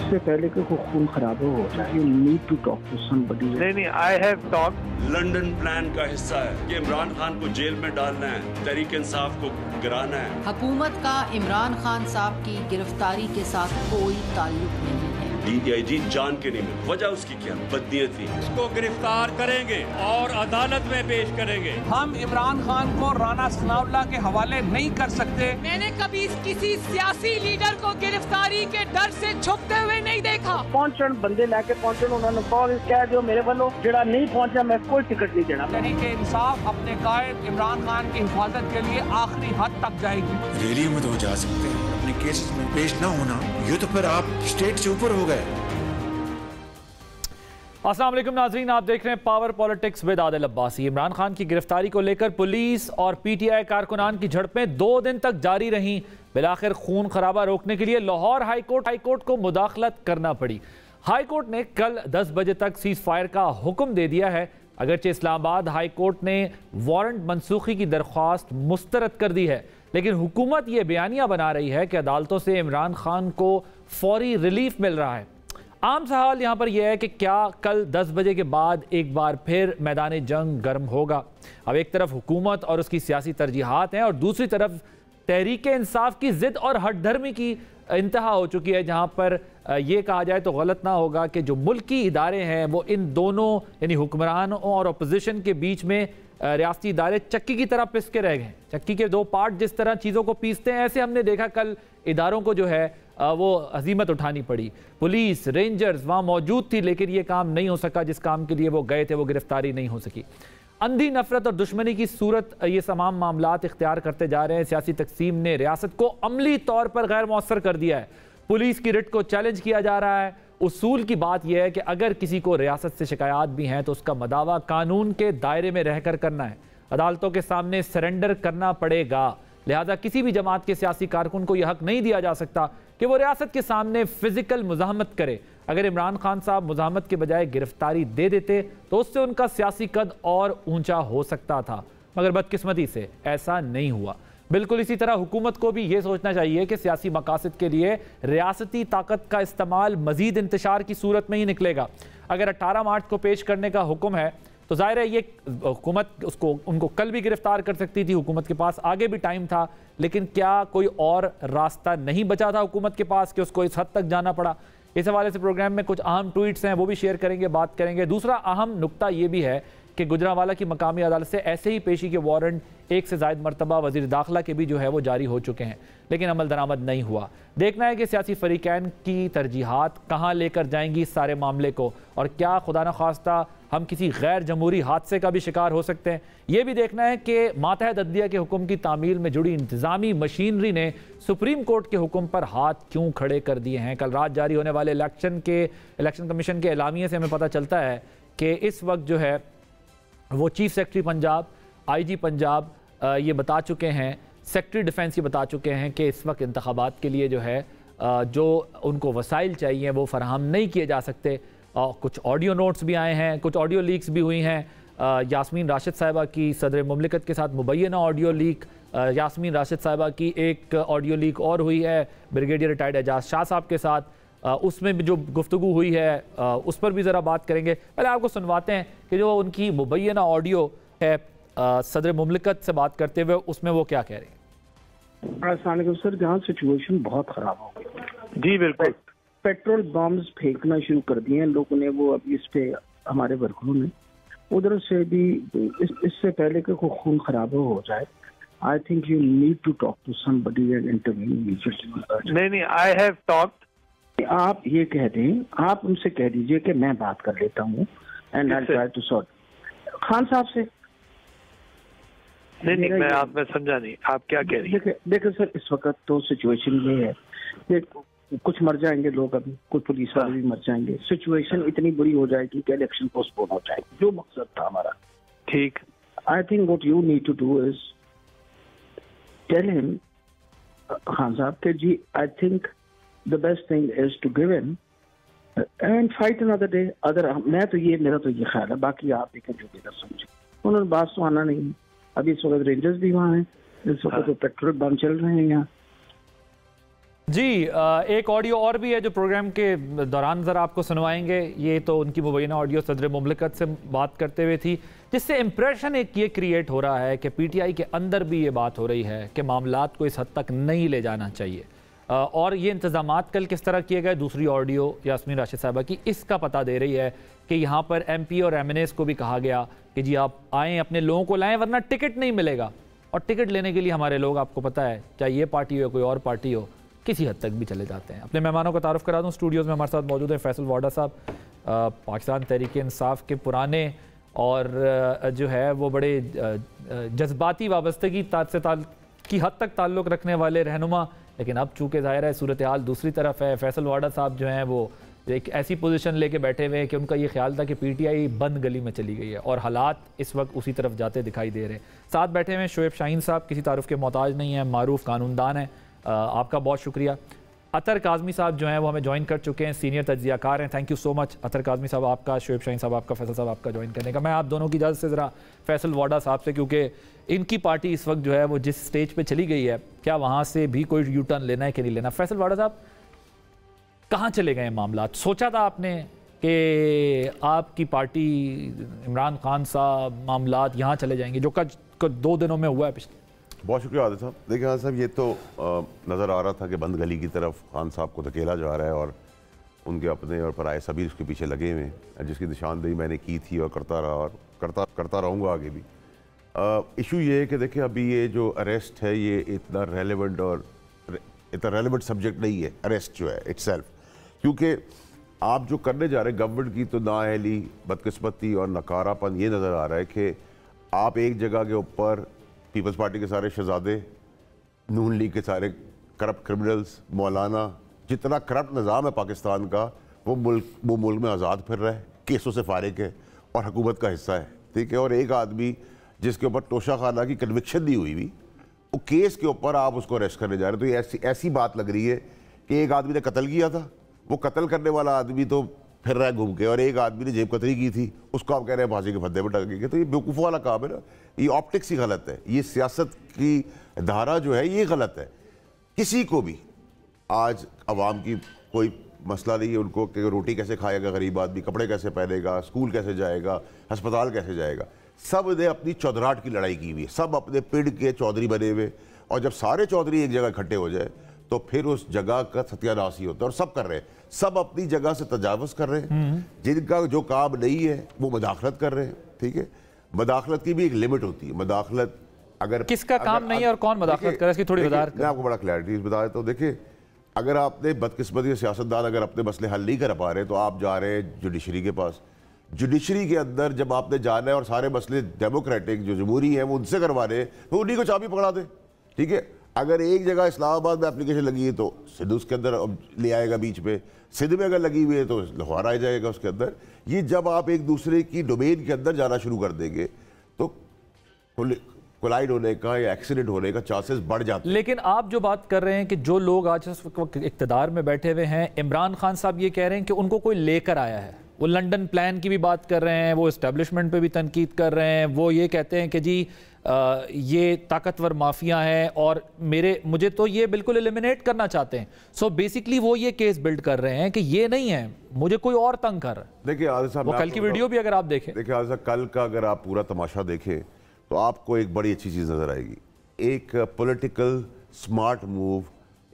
इससे पहले कि कोई खून खराबा हो जाए, you need to talk to somebody. नहीं, I have talk. London plan का हिस्सा है कि इमरान खान को जेल में डालना है, तहरीक इंसाफ को गिराना है। हुकूमत का इमरान खान साहब की गिरफ्तारी के साथ कोई ताल्लुक नहीं है। DIG जान के नहीं मिली, वजह उसकी क्या बदनीयत थी। उसको गिरफ्तार करेंगे और अदालत में पेश करेंगे। हम इमरान खान को राना सनाउल्लाह के हवाले नहीं कर सकते। मैंने कभी किसी सियासी लीडर को गिरफ्तारी के डर से झुकते हुए नहीं देखा। पहुंचन बंदे लेके पहुंचन, उन्होंने कह दियो मेरे वालों जेड़ा नहीं पहुंचा मैं कोई टिकट नहीं देना। तहरीक इंसाफ अपने कायद इमरान खान की हिफाजत के लिए आखिरी हद तक जाएगी। रैली में तो जा सकते हैं, अपने केसेस में पेश ना होना ये तो फिर आप स्टेट से ऊपर हो गए। अस्सलाम वालेकुम नाजरीन, आप देख रहे हैं power politics with Adil Abbasi. Imran Khan की गिरफ्तारी को लेकर पुलिस और PTI कारकुनान की झड़पें 2 दिन तक जारी रहीं। बिलाखिर खून खराबा रोकने के लिए लाहौर हाईकोर्ट को मुदाखलत करना पड़ी। हाईकोर्ट ने कल 10 बजे तक सीज फायर का हुक्म दे दिया है। अगरचे इस्लामाबाद हाईकोर्ट ने वारंट मनसूखी की दरख्वास्त मुस्तरद कर दी है, लेकिन हुकूमत ये बयानिया बना रही है कि अदालतों से इमरान खान को फौरी रिलीफ मिल रहा है। आम सवाल यहाँ पर यह है कि क्या कल 10 बजे के बाद एक बार फिर मैदान जंग गर्म होगा। अब एक तरफ हुकूमत और उसकी सियासी तरजीहात हैं और दूसरी तरफ तहरीक इंसाफ की जिद और हठधर्मी की इंतहा हो चुकी है, जहाँ पर यह कहा जाए तो गलत ना होगा कि जो मुल्की इदारे हैं वो इन दोनों यानी हुक्मरानों और अपोजिशन के बीच में रियासती इदारे चक्की की तरह पिस के रह गए। चक्की के 2 पार्ट जिस तरह चीज़ों को पीसते हैं, ऐसे हमने देखा कल इदारों को जो है वो हजीमत उठानी पड़ी। पुलिस रेंजर्स वहाँ मौजूद थी, लेकिन ये काम नहीं हो सका जिस काम के लिए वो गए थे, वो गिरफ्तारी नहीं हो सकी। अंधी नफरत और दुश्मनी की सूरत ये तमाम मामलात इख्तियार करते जा रहे हैं। सियासी तकसीम ने रियासत को अमली तौर पर गैर मौसर कर दिया है। पुलिस की रिट को चैलेंज किया जा रहा है। उसूल की बात यह है कि अगर किसी को रियासत से शिकायत भी हैं तो उसका मदावा कानून के दायरे में रहकर करना है, अदालतों के सामने सरेंडर करना पड़ेगा। लिहाजा किसी भी जमात के सियासी कारकुन को यह हक नहीं दिया जा सकता कि वो रियासत के सामने फिजिकल मुजाहमत करे। अगर इमरान खान साहब मुजाहमत के बजाय गिरफ्तारी दे देते तो उससे उनका सियासी कद और ऊंचा हो सकता था, मगर बदकिस्मती से ऐसा नहीं हुआ। बिल्कुल इसी तरह हुकूमत को भी ये सोचना चाहिए कि सियासी मकासद के लिए रियासती ताकत का इस्तेमाल मजीद इंतशार की सूरत में ही निकलेगा। अगर 18 मार्च को पेश करने का हुक्म है तो जाहिर है ये हुकूमत उनको कल भी गिरफ्तार कर सकती थी, हुकूमत के पास आगे भी टाइम था, लेकिन क्या कोई और रास्ता नहीं बचा था हुकूमत के पास कि उसको इस हद तक जाना पड़ा। इस हवाले से प्रोग्राम में कुछ अहम ट्वीट्स हैं, वो भी शेयर करेंगे, बात करेंगे। दूसरा अहम नुक्ता ये भी है कि गुजरांवाला की मकामी अदालत से ऐसे ही पेशी के वारंट 1 से ज़ायद मरतबा वज़ीर दाखिला के भी जो है वो जारी हो चुके हैं, लेकिन अमल दरामद नहीं हुआ। देखना है कि सियासी फरीकैन की तरजीहात कहाँ लेकर जाएंगी इस सारे मामले को, और क्या खुदा न खास्ता हम किसी गैर जमहूरी हादसे का भी शिकार हो सकते हैं। ये भी देखना है कि मातहत अदलिया के हुक्म की तामील में जुड़ी इंतज़ामी मशीनरी ने सुप्रीम कोर्ट के हुक्म पर हाथ क्यों खड़े कर दिए हैं। कल रात जारी होने वाले इलेक्शन कमीशन के एलामिये से हमें पता चलता है कि इस वक्त जो है वो chief secretary Punjab, IG Punjab ये बता चुके हैं, सेक्रेटरी डिफेंस ये बता चुके हैं कि इस वक्त इंतखाबात के लिए जो है जो उनको वसाइल चाहिए वो फराहम नहीं किए जा सकते। कुछ ऑडियो नोट्स भी आए हैं, कुछ ऑडियो लीक्स भी हुई हैं। यास्मीन राशिद साहिबा की सदर मुमलिकत के साथ मुबैना ऑडियो लीक, यास्मीन राशिद साहिबा की एक ऑडियो लीक और हुई है ब्रिगेडियर रिटायर्ड एजाज शाह साहब के साथ, उसमें भी जो गुफ्तगू हुई है उस पर भी ज़रा बात करेंगे। पहले आपको सुनवाते हैं कि जो उनकी मुबैना ऑडियो है सदर मुमलिकत से बात करते हुए, उसमें वो क्या कह रहे हैं। अस्सलाम वालेकुम सर, जहाँ सिचुएशन बहुत ख़राब हो गई। जी बिल्कुल, पेट्रोल बम्स फेंकना शुरू कर दिए हैं लोगों ने, वो अभी इस पे हमारे वर्करों ने उधर से भी इससे पहले कि कोई खून खराबा हो जाए, I think you need to talk to somebody and intervene immediately. नहीं, आई हैव टॉक्ड। आप ये कह दें, आप उनसे कह दीजिए कि मैं बात कर लेता हूँ and I try to sort Khan sahab से। नहीं, मैं समझा नहीं आप क्या कह रही हैं। देखिए सर, इस वक्त तो सिचुएशन ये है कि कुछ मर जाएंगे लोग, अभी कुछ पुलिस वाले भी मर जाएंगे, सिचुएशन इतनी बुरी हो जाएगी कि इलेक्शन पोस्टपोन हो जाएगी, जो मकसद था हमारा। ठीक, I think what you need to do is tell him Khan साहब के जी, I think the best thing is to give in and fight another day. अगर मेरा तो ये ख्याल है, बाकी आप देखें जो भी समझे। उन्होंने बात तो आना नहीं। अभी इस वक्त रेंजर्स भी वहाँ हैं, इस वक्त तो पेट्रोल बम चल रहे हैं यहाँ। जी एक ऑडियो और भी है जो प्रोग्राम के दौरान ज़रा आपको सुनवाएंगे। ये तो उनकी मुबैना ऑडियो सदर मुमलिकत से बात करते हुए थी, जिससे इम्प्रेशन एक ये क्रिएट हो रहा है कि पीटीआई के अंदर भी ये बात हो रही है कि मामलात को इस हद तक नहीं ले जाना चाहिए। और ये इंतज़ामात कल किस तरह किए गए, दूसरी ऑडियो यास्मीन राशिद साहिबा की इसका पता दे रही है कि यहाँ पर MP और MNAs को भी कहा गया कि जी आप आएँ, अपने लोगों को लाएँ, वरना टिकट नहीं मिलेगा। और टिकट लेने के लिए हमारे लोग, आपको पता है, चाहे ये पार्टी हो कोई और पार्टी हो, किसी हद तक भी चले जाते हैं। अपने मेहमानों को तारुफ करा दूं। स्टूडियोज़ में हमारे साथ मौजूद हैं फैसल वाडा साहब, पाकिस्तान तहरीक इंसाफ के पुराने और जो है वो बड़े जज्बाती वाबस्तगी की हद तक ताल्लुक़ रखने वाले रहनुमा, लेकिन अब चूँकि ज़ाहिर है सूरत हाल दूसरी तरफ है। फैसल वाडा साहब जो हैं वो एक ऐसी पोजीशन लेके बैठे हुए हैं कि उनका ये ख्याल था कि पीटीआई बंद गली में चली गई है और हालात इस वक्त उसी तरफ जाते दिखाई दे रहे हैं। साथ बैठे हुए शोएब शाहीन साहब, किसी तारुफ के मोहताज नहीं हैं, मारूफ कानूनदान हैं, आपका बहुत शुक्रिया। अतर काज़मी साहब जो हैं वो हमें ज्वाइन कर चुके हैं, सीनियर तज्ज़ियाकार हैं। थैंक यू सो मच अतर काज़मी साहब आपका, शोएब शाहीन साहब आपका, फैसल साहब आपका ज्वाइन करने का। मैं आप दोनों की इजाज़त से ज़रा फैसल वाडा साहब से, क्योंकि इनकी पार्टी इस वक्त जो है वो जिस स्टेज पे चली गई है, क्या वहाँ से भी कोई यू टर्न लेना है कि नहीं लेना। फैसल वाडा साहब, कहाँ चले गए मामला? सोचा था आपने कि आपकी पार्टी, इमरान खान साहब, मामलात यहाँ चले जाएंगे जो कल 2 दिनों में हुआ है पिछले? बहुत शुक्रिया आदिल साहब। देखिए खान साहब, ये तो नज़र आ रहा था कि बंद गली की तरफ खान साहब को धकेला जा रहा है और उनके अपने और पराए सभी उसके पीछे लगे हुए हैं, जिसकी निशानदेही मैंने की थी और करता रहा और करता रहूँगा आगे भी। इशू ये है कि देखिए अभी ये जो अरेस्ट है ये इतना रेलेवेंट सब्जेक्ट नहीं है, अरेस्ट जो है इटसेल्फ, क्योंकि आप जो करने जा रहे हैं गवर्नमेंट की तो नाअहली, बदकिस्मती और नकारापन ये नज़र आ रहा है कि आप एक जगह के ऊपर पीपल्स पार्टी के सारे शहजादे, नून लीग के सारे करप्ट क्रिमिनल्स, मौलाना, जितना करप्ट निज़ाम है पाकिस्तान का वो मुल्क में आज़ाद फिर रहा है, केसों से फारिग है और हुकूमत का हिस्सा है, ठीक है। और एक आदमी जिसके ऊपर तोशा खाना की कन्विक्शन दी हुई भी, वो केस के ऊपर आप उसको अरेस्ट करने जा रहे हैं। तो ये ऐसी बात लग रही है कि एक आदमी ने कत्ल किया था, वो कत्ल करने वाला आदमी तो फिर रहा है घूम के, और एक आदमी ने जेब कतरी की थी, उसको आप कह रहे हैं फांसी के फंदे पर टंगेंगे। तो ये बेवकूफ़ वाला काम है ना, ये ऑप्टिक्स ही गलत है, ये सियासत की धारा जो है ये गलत है। किसी को भी आज अवाम की कोई मसला नहीं है उनको कि रोटी कैसे खाएगा गरीब आदमी, कपड़े कैसे पहनेगा, स्कूल कैसे जाएगा, अस्पताल कैसे जाएगा। सब ने अपनी चौधराहट की लड़ाई की हुई है, सब अपने पिंड के चौधरी बने हुए, और जब सारे चौधरी एक जगह इकट्ठे हो जाए तो फिर उस जगह का सत्यानाश ही होता है। और सब कर रहे हैं, सब अपनी जगह से तजावुज़ कर रहे हैं, जिनका जो काम नहीं है वो मदाखलत कर रहे हैं, ठीक है। मदाखलत की भी एक लिमिट होती है। मदाखलत अगर किसका काम नहीं है और कौन मदाखलत करे इसकी थोड़ी वजाहत मैं आपको बड़ा क्लैरिटी बता देता हूँ। देखिए, अगर आपने बदकिस्मती सियासतदान अगर अपने मसले हल नहीं कर पा रहे तो आप जा रहे हैं जुडिशरी के पास। जुडिशरी के अंदर जब आपने जाना है और सारे मसले डेमोक्रेटिक जो जमहूरी हैं वो उनसे करवा रहे हैं, तो उन्हीं को चाबी पकड़ा दे, ठीक है। अगर एक जगह इस्लामाबाद में एप्लीकेशन लगी है तो सिंध उसके अंदर ले आएगा बीच में, सिंध में अगर लगी हुई है तो लाहौर आ जाएगा उसके अंदर। ये जब आप एक दूसरे की डोमेन के अंदर जाना शुरू कर देंगे तो कोलाइड होने का या एक्सीडेंट होने का चांसेस बढ़ जाते हैं। लेकिन आप जो बात कर रहे हैं कि जो लोग आज इस वक्त इक़्तिदार में बैठे हुए हैं, इमरान खान साहब ये कह रहे हैं कि उनको कोई लेकर आया है, वो लंदन प्लान की भी बात कर रहे हैं, वो इस्टेब्लिशमेंट पे भी तनकीद कर रहे हैं, वो ये कहते हैं कि जी ये ताकतवर माफिया है और मुझे तो ये बिल्कुल एलिमिनेट करना चाहते हैं। सो बेसिकली वो ये केस बिल्ड कर रहे हैं कि ये नहीं है, मुझे कोई और तंग कर रहा है। देखिए आदिल साहब, वो कल की वीडियो भी अगर आप देखें, देखिए आदिल साहब, कल का अगर आप पूरा तमाशा देखें तो आपको एक बड़ी अच्छी चीज़ नज़र आएगी। एक political smart move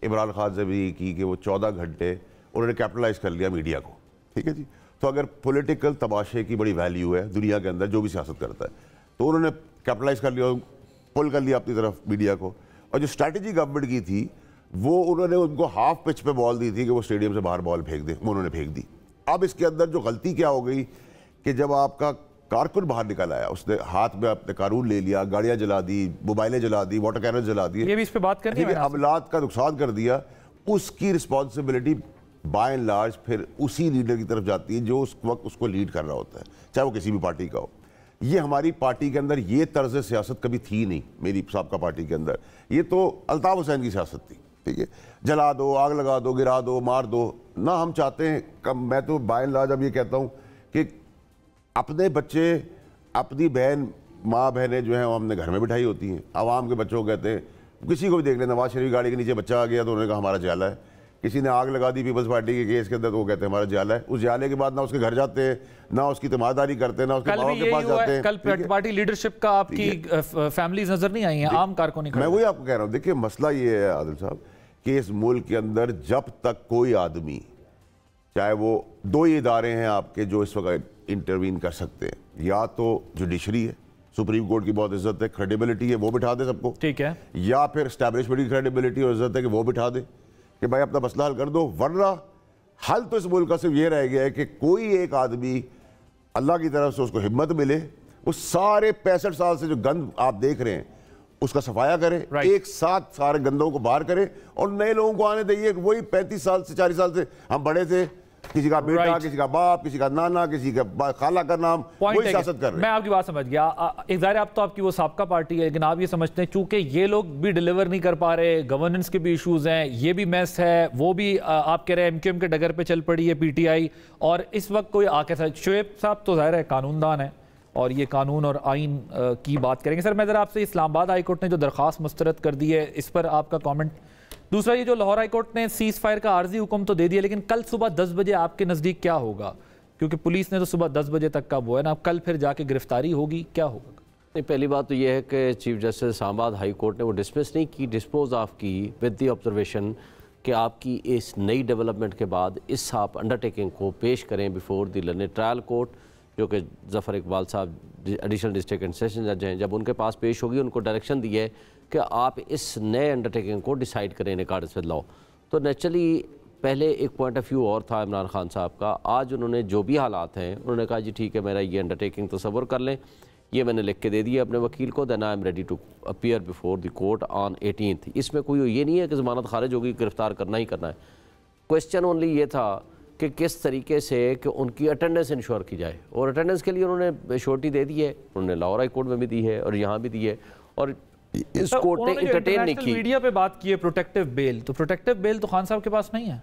Imran Khan से भी की कि वो 14 घंटे उन्होंने कैपिटलाइज कर लिया मीडिया को, ठीक है जी। तो अगर पॉलिटिकल तमाशे की बड़ी वैल्यू है दुनिया के अंदर जो भी सियासत करता है, तो उन्होंने कैपिटलाइज कर लिया, पुल कर लिया अपनी तरफ मीडिया को। और जो स्ट्रैटेजी गवर्नमेंट की थी वो उन्होंने उनको हाफ पिच पे बॉल दी थी कि वो स्टेडियम से बाहर बॉल फेंक दे, उन्होंने फेंक दी। अब इसके अंदर जो गलती क्या हो गई कि जब आपका कारकुन बाहर निकल आया, उसने हाथ में अपने कानून ले लिया, गाड़ियां जला दी, मोबाइलें जला दी, वाटर कैनन जला दिए, ये भी इस पे बात करनी है, अमलात का नुकसान कर दिया। उसकी रिस्पॉन्सिबिलिटी बाय एंड लार्ज फिर उसी लीडर की तरफ जाती है जो उस वक्त उसको लीड कर रहा होता है, चाहे वो किसी भी पार्टी का हो। ये हमारी पार्टी के अंदर ये तर्ज सियासत कभी थी नहीं, मेरी साबका पार्टी के अंदर। ये तो अल्ताफ हुसैन की सियासत थी, ठीक है, जला दो, आग लगा दो, गिरा दो, मार दो ना। हम चाहते हैं कम, मैं तो बाय एंड लार्ज अब ये कहता हूँ कि अपने बच्चे, अपनी बहन, माँ बहनें जो हैं वो हमने घर में बिठाई होती हैं। आवाम के बच्चों को कहते हैं किसी को भी देख लें, नवाज शरीफ गाड़ी के नीचे बच्चा आ गया तो उन्होंने कहा हमारा जाला है, किसी ने आग लगा दी पीपल्स पार्टी के केस के अंदर तो वो कहते हैं हमारा जाला है। उस जाले के बाद ना उसके घर जाते हैं, ना उसकी तमादारी करते हैं, ना उसके माँ के पास जाते हैं। कल पार्टी लीडरशिप का आपकी फैमिलीज नजर नहीं आई हैं, आम कारकुन। मैं वही आपको कह रहा हूँ, देखिए मसला ये है आदिल साहब कि इस मुल्क के अंदर जब तक कोई आदमी, चाहे वो दो ही इदारे हैं आपके जो इस वक्त इंटरवीन कर सकते हैं, या तो जुडिशरी है, सुप्रीम कोर्ट की बहुत इज्जत है, क्रेडिबिलिटी है, वो बिठा दे सबको, ठीक है, या फिर एस्टैब्लिशमेंट की क्रेडिबिलिटी और इज्जत है कि वो बिठा दे कि भाई अपना मसला हल कर दो। वरना हल तो इस मुल्क का सिर्फ ये रह गया है कि कोई एक आदमी अल्लाह की तरफ से उसको हिम्मत मिले, उस सारे 65 साल से जो गंद आप देख रहे हैं उसका सफाया करे, एक साथ सारे गंदों को बाहर करे और नए लोगों को आने देइए। वही 35 साल से 40 साल से हम बड़े थे, किसी का बेटा, किसी का बाप, किसी का नाना, किसी का खाला का नाम, वही सियासत कर रहे हैं। मैं आपकी बात समझ गया। एक ज़ाहिर आप तो आपकी वो साबका पार्टी है, लेकिन आप ये समझते हैं चूंकि ये लोग भी डिलीवर नहीं कर पा रहे, गवर्नेंस के भी इश्यूज हैं, ये भी मैस है, वो भी आप कह रहे हैं एमक्यूएम के डगर पे चल पड़ी है पीटीआई, और इस वक्त कोई आके शोएब साहब तो ज़ाहिर है कानूनदान है और ये कानून और आइन की बात करेंगे। सर मैं ज़रा आपसे इस्लामाबाद हाई कोर्ट ने जो दरख्वास्त मुस्तरद कर दी है इस पर आपका कॉमेंट। दूसरा, ये जो लाहौर हाई कोर्ट ने सीज फायर का आर्जी हुक्म तो दे दिया, लेकिन कल सुबह 10 बजे आपके नज़दीक क्या होगा? क्योंकि पुलिस ने तो सुबह 10 बजे तक का वो है ना, कल फिर जाके गिरफ्तारी होगी, क्या होगा? नहीं, पहली बात तो ये है कि chief justice Islamabad high court ने वो डिसमिस नहीं की, डिस्पोज ऑफ की विद द ऑब्जर्वेशन कि आपकी इस नई डेवलपमेंट के बाद इस आप अंडरटेकिंग को पेश करें before the learned trial court, जो कि ज़फ़र इकबाल साहब एडिशनल डिस्ट्रिक्ट एंड सेशन जज हैं। जब उनके पास पेश होगी, उनको डायरेक्शन दी है कि आप इस नए अंडरटेकिंग को डिसाइड करें इन अकॉर्डेंस विद लॉ। तो नेचुरली पहले एक पॉइंट ऑफ व्यू और था इमरान खान साहब का, आज उन्होंने जो भी हालात हैं उन्होंने कहा जी ठीक है, मेरा ये अंडरटेकिंग तसव्वुर कर लें, ये मैंने लिख के दे दिया अपने वकील को, then I am ready to appear before the court on 18th। इसमें कोई ये नहीं है कि ज़मानत खारिज होगी, गिरफ्तार करना ही करना है। क्वेश्चन ओनली ये था कि किस तरीके से कि उनकी अटेंडेंस इंश्योर की जाए, और अटेंडेंस के लिए उन्होंने श्योरिटी दे दी है, उन्होंने लाहौर हाई कोर्ट में भी दी है और यहाँ भी दी है, और इस कोर्ट ने इंटरटेन नहीं की। मीडिया पे बात की है प्रोटेक्टिव बेल, तो प्रोटेक्टिव बेल तो खान साहब के पास नहीं है।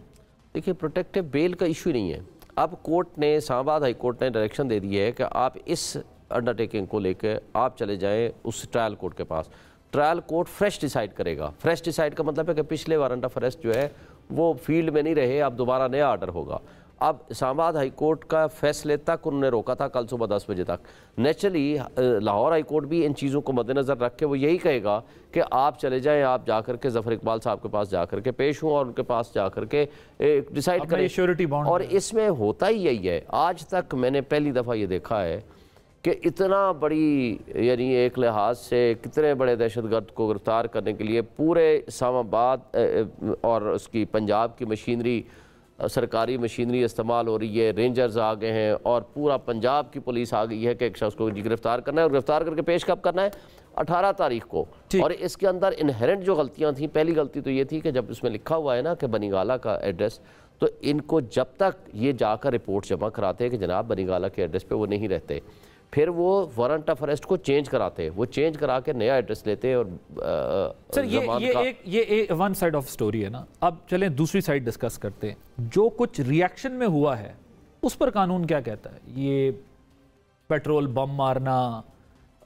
देखिए, प्रोटेक्टिव बेल का इशू नहीं है। अब कोर्ट ने, इस्लामाबाद हाई कोर्ट ने डायरेक्शन दे दी है कि आप इस अंडरटेकिंग को लेकर आप चले जाएं उस ट्रायल कोर्ट के पास। ट्रायल कोर्ट फ्रेश डिसाइड करेगा। फ्रेश डिसाइड का मतलब है कि पिछले वारंट ऑफ अरेस्ट जो है वो फील्ड में नहीं रहे, अब दोबारा नया ऑर्डर होगा। अब इस्लामाबाद हाई कोर्ट का फैसले तक उन्होंने रोका था कल सुबह 10 बजे तक। नेचुरली लाहौर हाई कोर्ट भी इन चीज़ों को मद्देनज़र रख के वो यही कहेगा कि आप चले जाएं, आप जाकर के ज़फ़र इकबाल साहब के पास जाकर के पेश हों और उनके पास जाकर के डिसाइड करें श्योरिटी बॉन्ड। और इसमें होता ही यही है। आज तक मैंने पहली दफ़ा ये देखा है कि इतना बड़ी, यानी एक लिहाज से कितने बड़े दहशतगर्द को गिरफ्तार करने के लिए पूरे इस्लामाबाद और उसकी पंजाब की मशीनरी, सरकारी मशीनरी इस्तेमाल हो रही है, रेंजर्स आ गए हैं और पूरा पंजाब की पुलिस आ गई है कि एक शख्स को गिरफ्तार करना है, और गिरफ्तार करके पेश कब करना है? 18 तारीख को। और इसके अंदर इनहेरेंट जो गलतियां थी, पहली गलती तो ये थी कि जब इसमें लिखा हुआ है ना कि बनीगाला का एड्रेस, तो इनको जब तक ये जाकर रिपोर्ट जमा कराते हैं कि जनाब बनीगाला के एड्रेस पे वो नहीं रहते, फिर वो वारंट ऑफ अरेस्ट को चेंज कराते हैं, वो चेंज करा के नया एड्रेस लेते हैं। और सर ये वन साइड ऑफ स्टोरी है ना, अब चलें दूसरी साइड डिस्कस करते हैं। जो कुछ रिएक्शन में हुआ है उस पर कानून क्या कहता है? ये पेट्रोल बम मारना,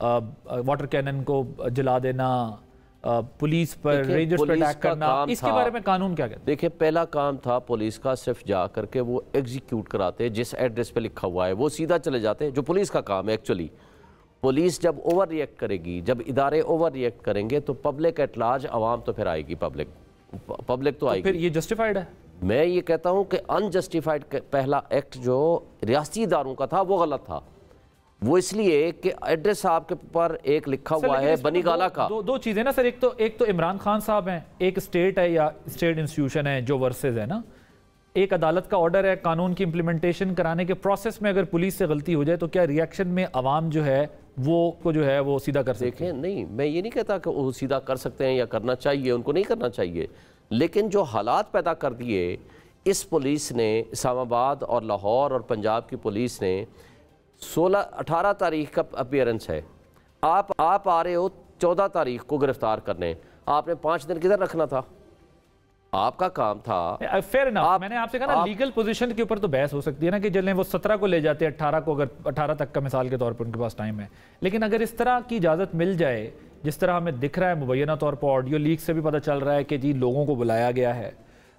वाटर कैनन को जला देना, पुलिस पर, रेंजर्स पर अटैक करना, इसके बारे में कानून क्या कहता है? देखिए, पहला काम था पुलिस का सिर्फ जा करके वो एग्जीक्यूट कराते, जिस एड्रेस पे लिखा हुआ है वो सीधा चले जाते, जो पुलिस का काम है। एक्चुअली पुलिस जब ओवर रिएक्ट करेगी, जब इदारे ओवर रिएक्ट करेंगे तो पब्लिक एट लार्ज, आवाम तो फिर आएगी, पब्लिक तो आएगी। फिर ये जस्टिफाइड है? मैं ये कहता हूँ कि अनजस्टिफाइड पहला एक्ट जो रियासती इदारों का था वो गलत था। वो इसलिए कि एड्रेस आपके ऊपर एक लिखा हुआ है बनीगाला का। दो चीजें ना सर, एक तो इमरान खान साहब हैं, एक स्टेट है या स्टेट इंस्टीट्यूशन है जो वर्सेस है ना, एक अदालत का ऑर्डर है, कानून की इंप्लीमेंटेशन कराने के प्रोसेस में अगर पुलिस से गलती हो जाए तो क्या रिएक्शन में अवाम जो है वो सीधा कर सकते हैं? नहीं, मैं ये नहीं कहता कि वो सीधा कर सकते हैं या करना चाहिए, उनको नहीं करना चाहिए, लेकिन जो हालात पैदा कर दिए इस पुलिस ने, इस्लामाबाद और लाहौर और पंजाब की पुलिस ने, 18 तारीख का अपीयरेंस है, आप आ रहे हो 14 तारीख को गिरफ्तार करने, आपने 5 दिन किधर रखना था? आपका काम था। फेयर इनफ, मैंने आपसे कहा ना लीगल पोजीशन के ऊपर तो बहस हो सकती है ना कि जल्द वो 17 को ले जाते हैं, 18 को, अगर 18 तक का मिसाल के तौर पर उनके पास टाइम है, लेकिन अगर इस तरह की इजाज़त मिल जाए जिस तरह हमें दिख रहा है मुबैना तौर पर ऑडियो लीक से भी पता चल रहा है कि जी लोगों को बुलाया गया है।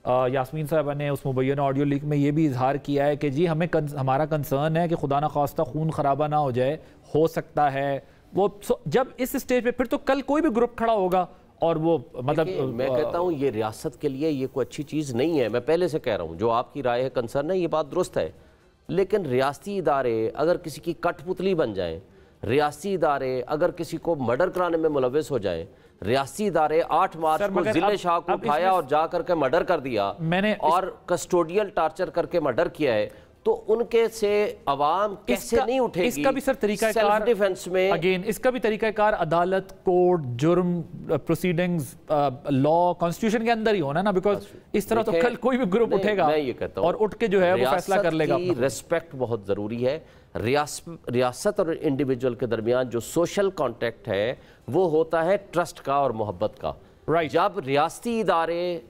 यास्मीन साहबा ने उस मुबैना ऑडियो लीक में ये भी इजहार किया है कि जी हमारा कंसर्न है कि खुदा न खास्ता खून खराबा ना हो जाए, हो सकता है वो जब इस स्टेज पे फिर तो कल कोई भी ग्रुप खड़ा होगा और वो मतलब मैं कहता हूँ ये रियासत के लिए ये कोई अच्छी चीज़ नहीं है। मैं पहले से कह रहा हूँ, जो आपकी राय है, कंसर्न है, ये बात दुरुस्त है, लेकिन रियासती इदारे अगर किसी की कठपुतली बन जाएं, रियासी इदारे अगर किसी को मर्डर कराने में मुलव्वस हो जाए, रियासी इदारे 8 मार्च को जिले शाह को उठाया और जा करके मर्डर कर दिया और कस्टोडियल टार्चर करके मर्डर किया है, तो उनके से अवाम कैसे नहीं उठेगी? इसका भी सर तरीकाकार डिफेंस में अगेन इसका भी तरीकाकार अदालत, कोर्ट, जुर्म प्रोसीडिंग्स, लॉ, कॉन्स्टिट्यूशन के अंदर ही होना ना, बिकॉज इस तरह तो कल कोई भी ग्रुप उठेगा मैं ये कहता हूं, और उठ के जो है वो फैसला कर लेगा। रिस्पेक्ट बहुत जरूरी है। रियासत और इंडिविजुअल के दरमियान जो सोशल कॉन्टेक्ट है वो होता है ट्रस्ट का और मोहब्बत का। राइट। जब रियासती इदारे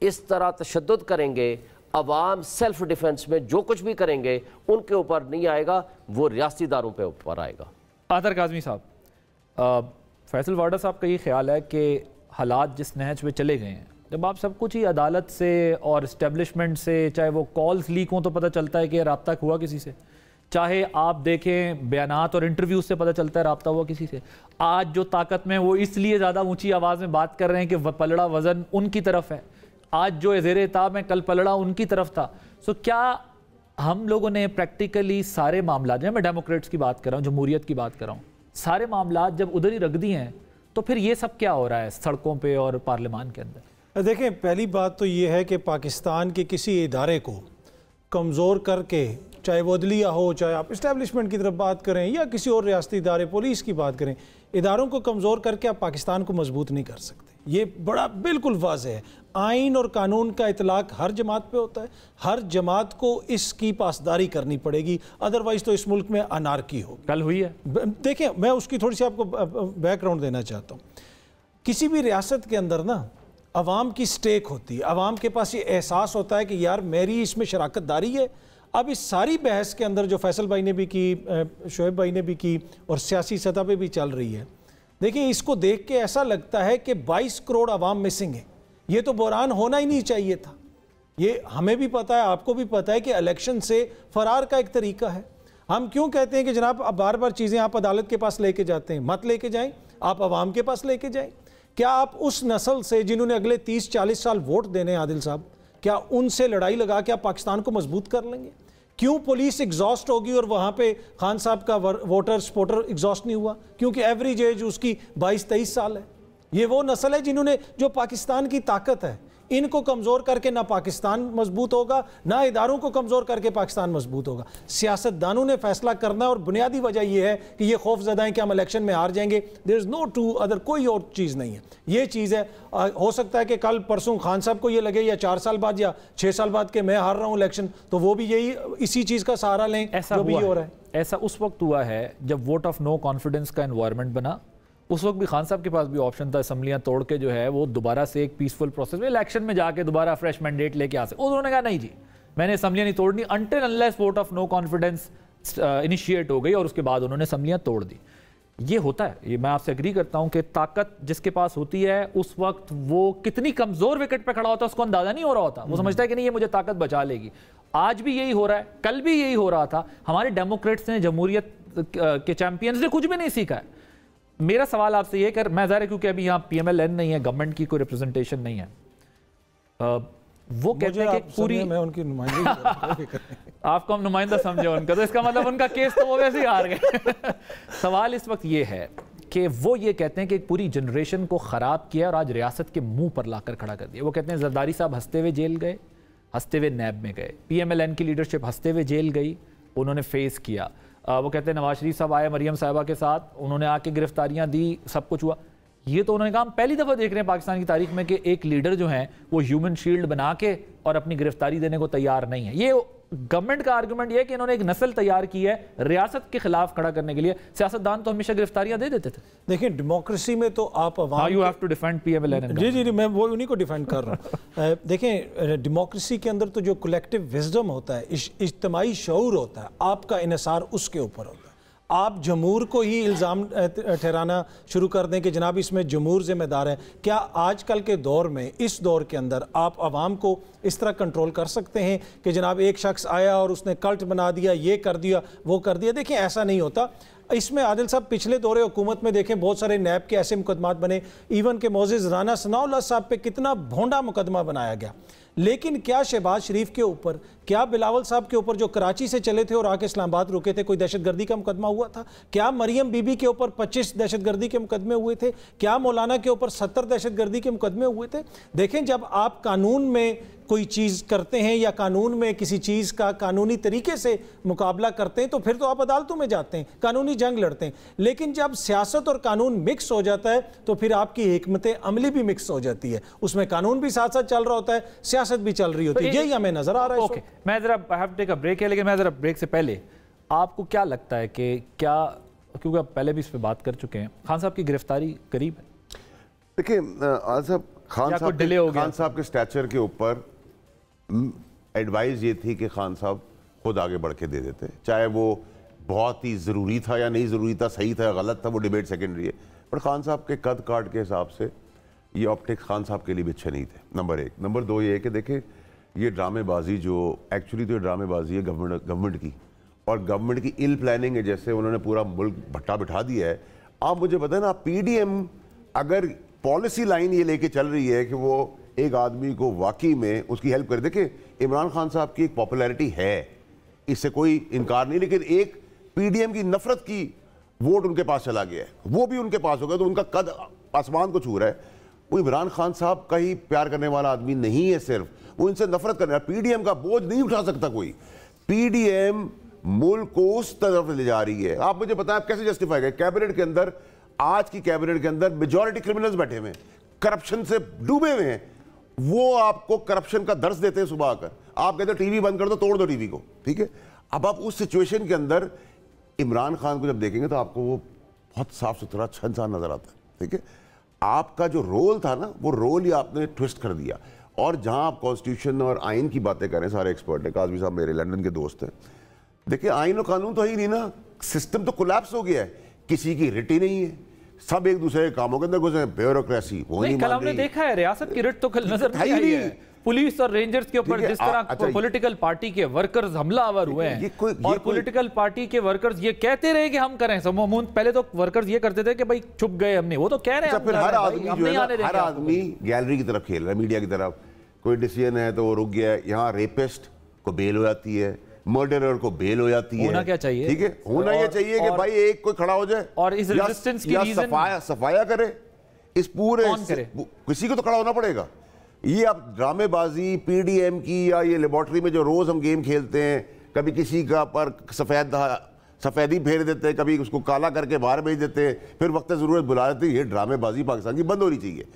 इस तरह तशद्दुद करेंगे, अवाम सेल्फ डिफेंस में जो कुछ भी करेंगे उनके ऊपर नहीं आएगा, वो रियासती इदारों पे ऊपर आएगा। आदर काज़मी साहब, फैसल वाडा साहब का ये ख्याल है कि हालात जिस नहज पे चले गए हैं, जब आप सब कुछ ही अदालत से और इस्टेब्लिशमेंट से, चाहे वो कॉल्स लीक हों तो पता चलता है कि रब्ता हुआ किसी से, चाहे आप देखें बयानात और इंटरव्यूज से पता चलता है रब्ता हुआ किसी से, आज जो ताकत में वो इसलिए ज़्यादा ऊंची आवाज़ में बात कर रहे हैं कि पलड़ा वज़न उनकी तरफ है, आज जो ज़ेरे ताब में कल पलड़ा उनकी तरफ था। सो क्या हम लोगों ने प्रैक्टिकली सारे मामला, जब मैं डेमोक्रेट्स की बात कर रहा हूँ, जमहूरियत की बात कर रहा हूँ, सारे मामला जब उधर ही रख दिए हैं तो फिर ये सब क्या हो रहा है सड़कों पे और पार्लियामान के अंदर? देखें, पहली बात तो ये है कि पाकिस्तान के किसी इदारे को कमज़ोर करके, चाहे वो अदलिया हो, चाहे आप इस्टेब्लिशमेंट की तरफ बात करें या किसी और रियासती इदारे, पुलिस की बात करें, इदारों को कमज़ोर करके आप पाकिस्तान को मजबूत नहीं कर सकते। ये बड़ा बिल्कुल वाज़ेह है। आइन और कानून का इतलाक हर जमात पे होता है, हर जमात को इसकी पासदारी करनी पड़ेगी, अदरवाइज़ तो इस मुल्क में अनारकी होगी। कल हुई है। देखिए, मैं उसकी थोड़ी सी आपको बैकग्राउंड देना चाहता हूँ। किसी भी रियासत के अंदर ना अवाम की स्टेक होती है, अवाम के पास ये एहसास होता है कि यार मेरी इसमें शराकत दारी है। अब इस सारी बहस के अंदर जो फैसल भाई ने भी की, शोएब भाई ने भी की और सियासी सतह पे भी चल रही है, देखिए इसको देख के ऐसा लगता है कि 22 करोड़ अवाम मिसिंग है। ये तो बहरान होना ही नहीं चाहिए था। ये हमें भी पता है, आपको भी पता है कि इलेक्शन से फरार का एक तरीका है। हम क्यों कहते हैं कि जनाब अब बार बार चीज़ें आप अदालत के पास लेके जाते हैं? मत लेके जाएं, आप अवाम के पास लेके जाएं। क्या आप उस नस्ल से जिन्होंने अगले 30-40 साल वोट देने हैं, आदिल साहब, क्या उनसे लड़ाई लगा के आप पाकिस्तान को मजबूत कर लेंगे? क्यों पुलिस एग्जॉस्ट होगी और वहाँ पे खान साहब का वोटर सपोर्टर एग्जॉस्ट नहीं हुआ? क्योंकि एवरेज एज उसकी 22-23 साल है। ये वो नस्ल है जिन्होंने, जो पाकिस्तान की ताकत है, इनको कमज़ोर करके ना पाकिस्तान मजबूत होगा, ना इदारों को कमज़ोर करके पाकिस्तान मजबूत होगा। सियासतदानों ने फैसला करना है और बुनियादी वजह यह है कि ये खौफजदा है कि हम इलेक्शन में हार जाएंगे। There is no two other, कोई और चीज़ नहीं है। ये चीज़ है, हो सकता है कि कल परसों खान साहब को ये लगे या 4 साल बाद या 6 साल बाद के मैं हार रहा हूँ इलेक्शन, तो वो भी यही इसी चीज़ का सहारा लें। ऐसा जो भी हो रहा है, ऐसा उस वक्त हुआ है जब वोट ऑफ नो कॉन्फिडेंस का एनवायरनमेंट बना। उस वक्त भी खान साहब के पास भी ऑप्शन था असम्बलियां तोड़ के जो है वो दोबारा से एक पीसफुल प्रोसेस में इलेक्शन में जाके दोबारा फ्रेश मैंडेट लेके आ सकते। उन्होंने कहा नहीं जी, मैंने असम्बलियां नहीं तोड़नी until unless vote of no confidence initiate हो गई, और उसके बाद उन्होंने असम्बलियां तोड़ दी। ये होता है, ये मैं आपसे एग्री करता हूं कि ताकत जिसके पास होती है उस वक्त वो कितनी कमजोर विकेट पे खड़ा होता है उसको अंदाजा नहीं हो रहा होता। वो समझता है कि नहीं ये मुझे ताकत बचा लेगी। आज भी यही हो रहा है, कल भी यही हो रहा था। हमारे डेमोक्रेट्स ने, जमहूरियत के चैंपियंस ने कुछ भी नहीं सीखा है। मेरा सवाल आपसे ये कर, मैं ज़ाहिर है क्योंकि अभी यहाँ PMLN नहीं है, गवर्नमेंट की कोई रिप्रेजेंटेशन नहीं है, वो कहते हैं कि पूरी मैं उनकी नुमाइंदगी आपको हम नुमाइंदा समझे उनका, तो इसका मतलब उनका केस तो वो वैसे ही हार गए। सवाल इस वक्त ये है कि वो ये कहते हैं कि पूरी जनरेशन को ख़राब किया और आज रियासत के मुंह पर लाकर खड़ा कर दिया। वो कहते हैं जरदारी साहब हंसते हुए जेल गए, हंसते हुए नैब में गए, PMLN की लीडरशिप हंसते हुए जेल गई, उन्होंने फेस किया। वो कहते हैं नवाज शरीफ साहब आए मरियम साहिबा के साथ, उन्होंने आके गिरफ्तारियां दी, सब कुछ हुआ। ये तो उन्होंने कहा हम पहली दफ़ा देख रहे हैं पाकिस्तान की तारीख में कि एक लीडर जो है वो ह्यूमन शील्ड बना के और अपनी गिरफ्तारी देने को तैयार नहीं है। ये गवर्नमेंट का आर्गुमेंट ये है कि इन्होंने एक नस्ल तैयार की है रियासत के खिलाफ खड़ा करने के लिए। सियासतदान तो हमेशा गिरफ्तारियां दे देते थे। देखिए, डेमोक्रेसी में तो आप you have to defend PMLN। जी, मैं वो उन्हीं को डिफेंड कर रहा हूँ। देखें, डेमोक्रेसी के अंदर तो जो कलेक्टिव विजडम होता है, इज्तिमाई शऊर होता है, आपका इन्हिसार उसके ऊपर होता है। आप जमहूर को ही इल्ज़ाम ठहराना शुरू कर दें कि जनाब इसमें जमहूर जिम्मेदार है। क्या आजकल के दौर में, इस दौर के अंदर आप आवाम को इस तरह कंट्रोल कर सकते हैं कि जनाब एक शख्स आया और उसने कल्ट बना दिया, ये कर दिया, वो कर दिया? देखिए ऐसा नहीं होता। इसमें आदिल साहब पिछले दौरे हुकूमत में देखें बहुत सारे नैब के ऐसे मुकदमात बने, इवन के मोज़ेज़ राना सनाउल्लाह साहब पे कितना भोंडा मुकदमा बनाया गया। लेकिन क्या शहबाज शरीफ के ऊपर, क्या बिलावल साहब के ऊपर जो कराची से चले थे और आके इस्लामाबाद रुके थे, कोई दहशतगर्दी का मुकदमा हुआ था? क्या मरियम बीबी के ऊपर 25 दहशतगर्दी के मुकदमे हुए थे? क्या मौलाना के ऊपर 70 दहशतगर्दी के मुकदमे हुए थे? देखें, जब आप कानून में कोई चीज़ करते हैं या कानून में किसी चीज़ का कानूनी तरीके से मुकाबला करते हैं तो फिर तो आप अदालतों में जाते हैं, कानूनी जंग लड़ते हैं। लेकिन जब सियासत और कानून मिक्स हो जाता है तो फिर आपकी हिकमत अमली भी मिक्स हो जाती है, उसमें कानून भी साथ साथ चल रहा होता है, सियासत भी चल रही होती है। यही हमें नजर आ रहा है। ओके, मैं जरा हैव टेक अ ब्रेक है, लेकिन मैं जरा ब्रेक से पहले आपको क्या लगता है कि क्या, क्योंकि आप पहले भी इस पर बात कर चुके हैं, खान साहब की गिरफ्तारी करीब है? देखिए खान साहब के स्टैचर के ऊपर एडवाइस ये थी कि खान साहब खुद आगे बढ़ के दे देते, चाहे वो बहुत ही ज़रूरी था या नहीं ज़रूरी था, सही था या गलत था, वो डिबेट सेकेंडरी है। पर खान साहब के कद काट के हिसाब से ये ऑप्टिक्स खान साहब के लिए भी अच्छे नहीं थे, नंबर एक। नंबर दो ये है कि देखें, ये ड्रामेबाजी जो एक्चुअली तो ये ड्रामेबाजी है गवर्नमेंट की, और गवर्नमेंट की इल प्लानिंग है, जैसे उन्होंने पूरा मुल्क भट्टा बिठा दिया है। आप मुझे बताएं ना, पीडीएम अगर पॉलिसी लाइन ये लेके चल रही है कि वो एक आदमी को वाकई में उसकी हेल्प करे, देखिए इमरान खान साहब की एक पॉपुलैरिटी है, इससे कोई इनकार नहीं, लेकिन एक पीडीएम की नफरत की वोट उनके पास चला गया है, वो भी उनके पास हो गया, तो उनका कद आसमान को छू रहा है। वो इमरान खान साहब का ही प्यार करने वाला आदमी नहीं है, सिर्फ वो इनसे नफरत करने वाला। पीडीएम का बोझ नहीं उठा सकता कोई। पीडीएम मुल्क को उस तरफ ले जा रही है। आप मुझे बताएं, आप कैसे जस्टिफाई करें? कैबिनेट के अंदर, आज की कैबिनेट के अंदर मेजॉरिटी क्रिमिनल्स बैठे हुए हैं, करप्शन से डूबे हुए हैं, वो आपको करप्शन का दर्श देते हैं सुबह आकर। आप कहते हो टीवी बंद कर दो, तोड़ दो टीवी को, ठीक है। अब आप उस सिचुएशन के अंदर इमरान खान को जब देखेंगे तो आपको वो बहुत साफ सुथरा अच्छा इंसान नजर आता है, ठीक है। आपका जो रोल था ना, वो रोल ही आपने ट्विस्ट कर दिया। और जहां आप कॉन्स्टिट्यूशन और आइन की बातें करें, सारे एक्सपर्ट है, काजमी साहब मेरे लंदन के दोस्त हैं, देखिए आइन और कानून तो है ही नहीं ना, सिस्टम तो कोलैप्स हो गया है, किसी की रिट ही नहीं है, सब एक दूसरे के कामों के अंदर घुसे हैं, ब्यूरोक्रेसी वो नहीं। कल हमने देखा है रियासत की रिट तो कल नजर नहीं आई है। पुलिस और रेंजर्स के ऊपर जिस तरह पॉलिटिकल पार्टी के वर्कर्स हमलावर हुए हैं, और पॉलिटिकल पार्टी के वर्कर्स ये कहते रहे कि हम करें, पहले तो वर्कर्स ये करते थे कि भाई छुप गए हमने, वो तो कह रहे हैं। फिर हर आदमी गैलरी की तरफ खेल रहा है, मीडिया की तरफ। कोई डिसीजन है तो वो रुक गया है। यहाँ रेपिस्ट को बेल हो जाती है, मर्डरर को बेल हो जाती है। होना क्या चाहिए? ठीक है, होना ये चाहिए कि भाई एक कोई खड़ा हो जाए और इस रेजिस्टेंस की रीजन सफाया करे, इस पूरे किसी को तो खड़ा होना पड़ेगा। ये अब ड्रामेबाजी पीडीएम की, या ये लेबोरेटरी में जो रोज हम गेम खेलते हैं, कभी किसी का पर सफेदी फेर देते हैं, कभी उसको काला करके बाहर भेज देते हैं, फिर वक्त जरूरत बुला देते हैं, ये ड्रामेबाजी पाकिस्तान की बंद होनी चाहिए।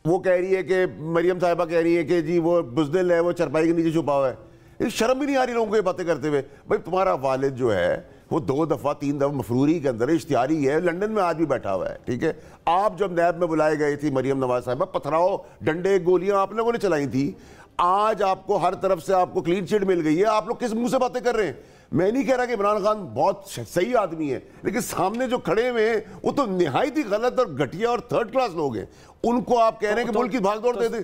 वो कह रही है कि मरियम साहिबा कह रही है कि जी वो बुज़दिल है, वो चरपाई के नीचे छुपा हुआ है। ये शर्म भी नहीं आ रही लोगों को ये बातें करते हुए। भाई तुम्हारा वालिद जो है वो 2 दफ़ा 3 दफ़ा मफरूरी के अंदर इश्तिहारी है, लंदन में आज भी बैठा हुआ है, ठीक है। आप जब नैब में बुलाए गए थी मरियम नवाज साहिबा, पथराव डंडे गोलियां आप लोगों ने चलाई थी। आज आपको हर तरफ से आपको क्लीन चिट मिल गई है, आप लोग किस मुंह से बातें कर रहे हैं? मैं नहीं कह रहा कि इमरान खान बहुत सही आदमी है, लेकिन सामने जो खड़े हुए हैं वो तो निहायत ही गलत और घटिया और थर्ड क्लास लोग हैं। उनको आप कह रहे हैं कि मुल्क की भागदौड़ दे दे,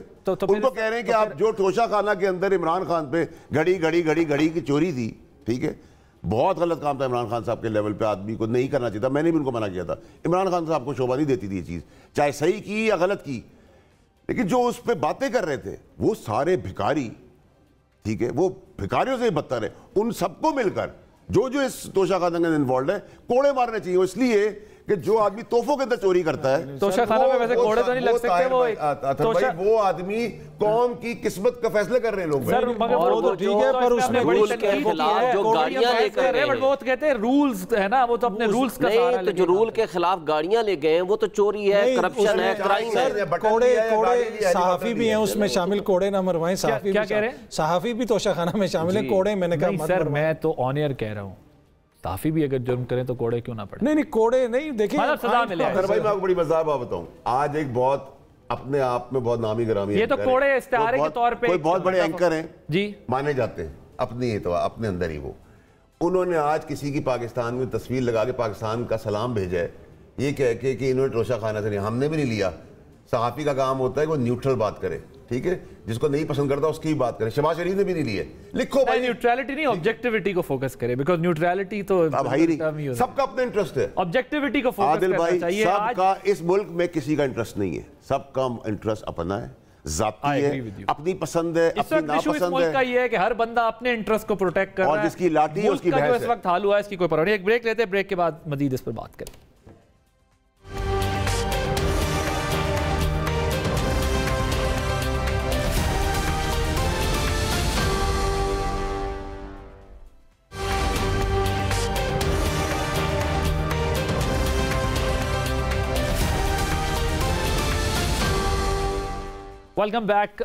उनको कह रहे हैं कि आप जो तोशा खाना के अंदर इमरान खान पे घड़ी की चोरी थी, ठीक है, बहुत गलत काम था। इमरान खान साहब के लेवल पे आदमी को नहीं करना चाहिए था, मैंने भी उनको मना किया था। इमरान खान साहब को शोभा नहीं देती थी ये चीज़, चाहे सही की या गलत की। लेकिन जो उस पर बातें कर रहे थे वो सारे भिखारी, ठीक है, वो भिखारियों से बदतर है। उन सबको मिलकर जो इस तोशाखाना में इन्वॉल्व है, कोड़े मारने चाहिए। इसलिए कि जो आदमी तोहफों के अंदर चोरी करता है, तोशाखाना में वैसे कोड़े तो नहीं लग सकते। वो आदमी कौम की किस्मत का फैसले कर रहे हैं लोग। सर मगर वो तो ठीक है, पर उसमें बड़ी खिलाफ जो गाड़ियां लेकर गए, वो कहते हैं रूल्स है ना, वो तो अपने रूल्स का सहारा लेते हैं। जो रूल के खिलाफ गाड़ियां ले गए हैं वो तो चोरी है, करप्शन है, क्राइम है। कोड़े सहाफी भी हैं उसमें शामिल, कोड़े ना मरवाएं। सहाफी क्या कह रहे हैं? सहाफी भी तोशाखाना में शामिल है, कोड़े मैंने कहा सर मैं तो ऑन एयर कह रहा हूँ, सहाफी भी अगर जुर्म करें तो कोड़े क्यों ना पड़े? नहीं कोड़े नहीं, देखिए सजा मिले। भाई मैं आपको बड़ी मजाक बात बताऊं, आज एक बहुत अपने आप में बहुत नामी गिरामी, ये तो कोड़े इस्तारे के तौर पे कोई बहुत बड़े एंकर हैं जी, माने जाते हैं अपने अंदर ही। वो उन्होंने आज किसी की पाकिस्तान में तस्वीर लगा के पाकिस्तान का सलाम भेजा है, ये कह के कि इन्होंने टोशा खाना से नहीं, हमने भी नहीं लिया। सहाफ़ी का काम होता है कि वो न्यूट्रल बात करे, ठीक है, जिसको नहीं पसंद करता उसकी भी बात करे। शहबाज शरीफ ने भी नहीं लिए। लिखो भाई, न्यूट्रलिटी नहीं, ऑब्जेक्टिविटी को फोकस करे, बिकॉज़ न्यूट्रलिटी तो भाई नहीं, सबका अपना इंटरेस्ट है। ऑब्जेक्टिविटी को फोकस करना चाहिए। सबका इस मुल्क में किसी का इंटरेस्ट नहीं है, सबका इंटरेस्ट अपना है, जाती है, अपनी पसंद है, अपनी नापसंद है। का ये है कि हर बंदा अपने इंटरेस्ट को प्रोटेक्ट कर रहा है और जिसकी लाठी है उसकी बहस है। इस वक्त हाल हुआ है इसकी कोई परवाह नहीं। एक ब्रेक लेते हैं, ब्रेक के बाद मजीद इस पर बात करें। Welcome back.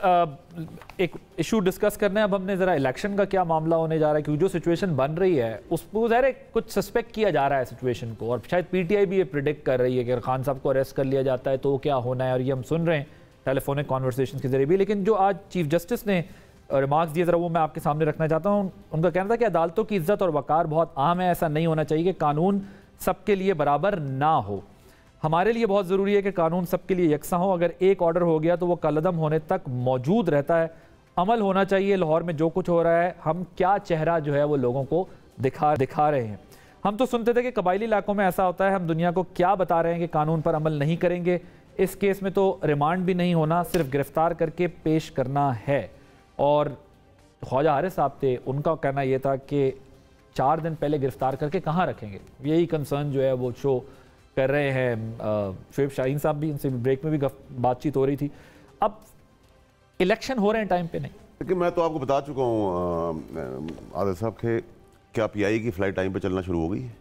एक इशू डिस्कस करना है अब हमने, ज़रा इलेक्शन का क्या मामला होने जा रहा है, क्योंकि जो सिचुएशन बन रही है उसको ज़रा कुछ सस्पेक्ट किया जा रहा है सिचुएशन को, और शायद पीटीआई भी ये प्रिडिक्ट कर रही है कि अगर खान साहब को अरेस्ट कर लिया जाता है तो क्या होना है, और ये हम सुन रहे हैं टेलीफोनिक कॉन्वर्सेशन के जरिए भी। लेकिन जो आज चीफ जस्टिस ने रिमार्क्स दिए, ज़रा वो मैं आपके सामने रखना चाहता हूँ। उनका कहना था कि अदालतों की इज्जत और वक़ार बहुत आम है, ऐसा नहीं होना चाहिए कि कानून सबके लिए बराबर ना हो। हमारे लिए बहुत ज़रूरी है कि कानून सबके लिए यकसा हो, अगर एक ऑर्डर हो गया तो वो कलअदम होने तक मौजूद रहता है। अमल होना चाहिए। लाहौर में जो कुछ हो रहा है, हम क्या चेहरा जो है वो लोगों को दिखा रहे हैं। हम तो सुनते थे कि कबायली इलाकों में ऐसा होता है, हम दुनिया को क्या बता रहे हैं कि कानून पर अमल नहीं करेंगे। इस केस में तो रिमांड भी नहीं होना, सिर्फ गिरफ्तार करके पेश करना है। और ख्वाजा हारिस साहब थे, उनका कहना यह था कि 4 दिन पहले गिरफ्तार करके कहाँ रखेंगे, यही कंसर्न जो है वो शो कर रहे हैं। शुएब शाहीन साहब भी, इनसे ब्रेक में भी बातचीत हो रही थी। अब इलेक्शन हो रहे हैं टाइम पे नहीं, लेकिन मैं तो आपको बता चुका हूँ आदिल साहब के, क्या पीआई की फ़्लाइट टाइम पे चलना शुरू हो गई है?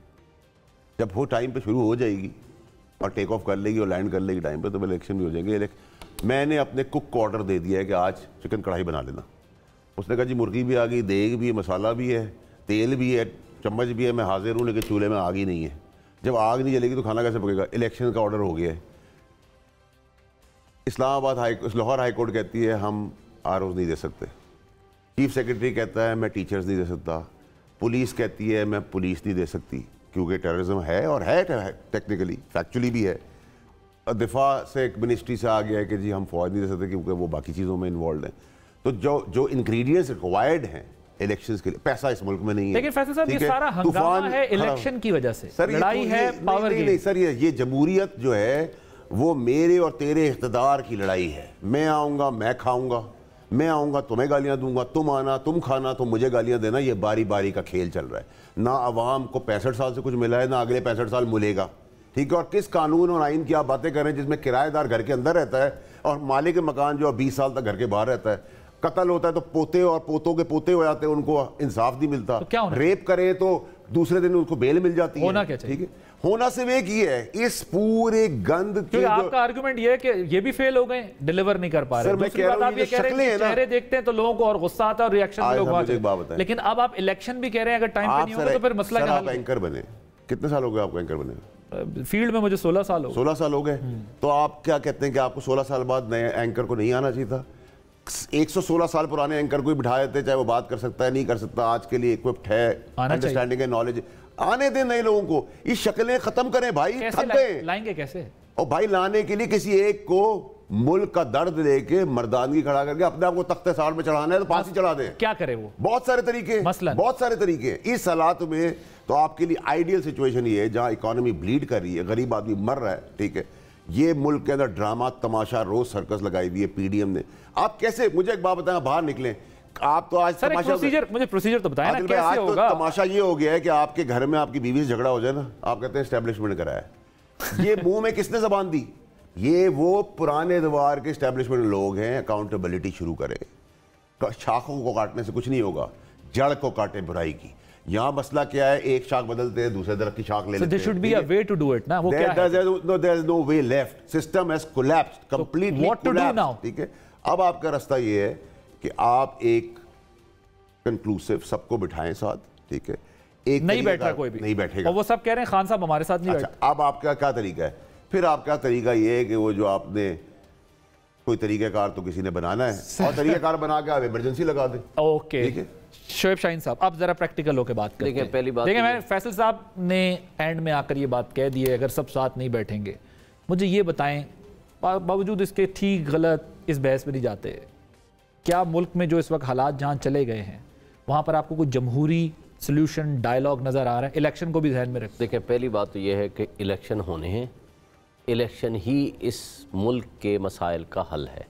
जब वो टाइम पे शुरू हो जाएगी और टेक ऑफ कर लेगी और लैंड कर लेगी टाइम पे, तो इलेक्शन भी हो जाएंगे। मैंने अपने कुक को ऑर्डर दे दिया है कि आज चिकन कढ़ाई बना लेना। उसने कहा जी मुर्गी भी आ गई, देग भी है, मसाला भी है, तेल भी है, चम्मच भी है, मैं हाजिर हूँ, लेकिन चूल्हे में आग ही नहीं है। जब आग नहीं जलेगी तो खाना कैसे पकेगा? इलेक्शन का ऑर्डर हो गया है। लाहौर हाई कोर्ट कहती है हम आरओज़ नहीं दे सकते, चीफ सेक्रेटरी कहता है मैं टीचर्स नहीं दे सकता, पुलिस कहती है मैं पुलिस नहीं दे सकती क्योंकि टेररिज्म है, और है टेक्निकली, फैक्चुअली भी है। दिफा से एक मिनिस्ट्री से आ गया है कि जी हम फौज नहीं दे सकते क्योंकि वो बाकी चीज़ों में इन्वॉल्व हैं। तो जो इंग्रेडिएंट्स रिक्वायर्ड हैं इलेक्शंस के लिए, पैसा इस मुल्क में नहीं है। लेकिन फैसल साहब ये सारा हंगामा है इलेक्शन की वजह से, सर लड़ाई है पावर की। नहीं सर, ये जमहूरियत जो है वो मेरे और तेरे इख्तिदार की लड़ाई है। मैं आऊँगा, मैं खाऊँगा, मैं आऊँगा, तुम्हें गालियाँ दूंगा, तुम आना, तुम खाना, तुम मुझे गालियाँ देना। ये बारी बारी का खेल चल रहा है। ना अवाम को 65 साल से कुछ मिला है, ना अगले 65 साल मिलेगा, ठीक है। और किस कानून और आइन की आप बातें कर रहे हैं जिसमें किराएदार घर के अंदर रहता है और मालिक मकान जो 20 साल तक घर के बाहर रहता है। कत्ल होता है तो पोते और पोतों के पोते हो जाते हैं, उनको इंसाफ नहीं मिलता। तो क्या रेप करे तो दूसरे दिन उनको बेल मिल जाती है। होना क्या चाहिए? ठीक है, होना सिर्फ एक ही है, इस पूरे गंद के आपका आर्गुमेंट ये है कि ये भी फेल हो गए, डिलीवर नहीं कर पा रहे। दूसरी बात आप ये कह रहे हैं चेहरे देखते हैं तो लोगों को और गुस्सा आता है और रिएक्शन भी लोग आते हैं। लेकिन अब आप इलेक्शन भी कह रहे हैं, अगर टाइम पे नहीं होगा तो फिर मसला क्या हल? एंकर बने, कितने साल हो गए आपको एंकर बने? फील्ड में मुझे 16 साल हो गए। 16 साल हो गए। तो आप क्या कहते हैं कि आपको 16 साल बाद नए एंकर को नहीं आना चाहिए था? 116 साल पुराने एंकर को बिठा देते, चाहे वो बात कर सकता है नहीं कर सकता, आज के लिए इक्विप्ड है, अंडरस्टैंडिंग है, नॉलेज। आने दें नए लोगों को, ये शक्लें खत्म करें भाई, थक गए। लाएंगे कैसे? और भाई लाने के लिए किसी एक को मुल्क का दर्द लेके मर्दानगी खड़ा करके अपने आप को तख्ते सार में चढ़ाना है तो फांसी चढ़ा दें। क्या करे वो? बहुत सारे तरीके, बहुत सारे तरीके। इस हालात में तो आपके लिए आइडियल सिचुएशन ये है जहां इकोनॉमी ब्लीड कर रही है, गरीब आदमी मर रहा है, ठीक है। ये मुल्क के अंदर ड्रामा तमाशा रोज सर्कस लगाई हुई है पीडीएम ने। आप कैसे, मुझे एक बात बताएं, बाहर निकले आप तो आज तमाशा, मुझे प्रोसीजर तो बताएं ना कैसे आज होगा? तो तमाशा ये हो गया है कि आपके घर में आपकी बीवी से झगड़ा हो जाए ना, आप कहते हैं एस्टेब्लिशमेंट कराया। ये मुंह में किसने जबान दी? ये वो पुराने दवार के एस्टेब्लिशमेंट लोग हैं। अकाउंटेबिलिटी शुरू करें, शाखों को काटने से कुछ नहीं होगा, जड़ को काटे बुराई की। यहाँ मसला क्या है, एक शाख बदलते हैं, दूसरे दरख्त की शाख ले लेते हैं। There should be a way to do it ना, वो क्या है? There is no way left. System has collapsed, completely collapsed. ठीक है, अब आपका रास्ता ये है कि आप एक कंक्लूसिव सबको बिठाएं साथ, ठीक है। एक नहीं बैठा कोई भी, नहीं बैठेगा, और वो सब कह रहे हैं खान साहब हमारे साथ नहीं बैठे। अब आपका क्या तरीका है? फिर आपका तरीका ये है कि वो जो आपने कोई तरीक़ाकार तो किसी ने बनाना है और तरीक़ाकार बना के आप इमरजेंसी लगा दें। ओके, शोएब शाहीन साहब, अब जरा प्रैक्टिकल होकर बात करते हैं। पहली बात देखिए, मैं फैसल साहब ने एंड में आकर ये बात कह दी है, अगर सब साथ नहीं बैठेंगे, मुझे ये बताएं, बावजूद इसके ठीक गलत इस बहस में नहीं जाते, क्या मुल्क में जो इस वक्त हालात जहाँ चले गए हैं वहाँ पर आपको कोई जमहूरी सोल्यूशन डायलॉग नज़र आ रहा है? इलेक्शन को भी ध्यान में रखें। देखिए, पहली बात तो ये है कि इलेक्शन होने हैं, इलेक्शन ही इस मुल्क के मसाइल का हल है।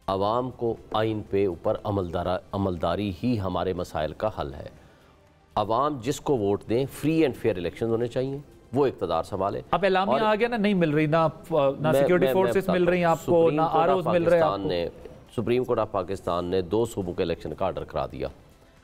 आवाम को आइन पे ऊपर अमलदारी ही हमारे मसाइल का हल है। आवाम जिसको वोट दें, फ्री एंड फेयर इलेक्शन होने चाहिए, वो इक़्तिदार संभाले। अब एलामिया आ गया ना, नहीं मिल रही ना सिक्योरिटी फोर्सेस मिल रही हैं आपको, ना आरओज मिल रहे हैं। सुप्रीम कोर्ट ऑफ पाकिस्तान ने 2 सूबों के इलेक्शन का आर्डर करा दिया।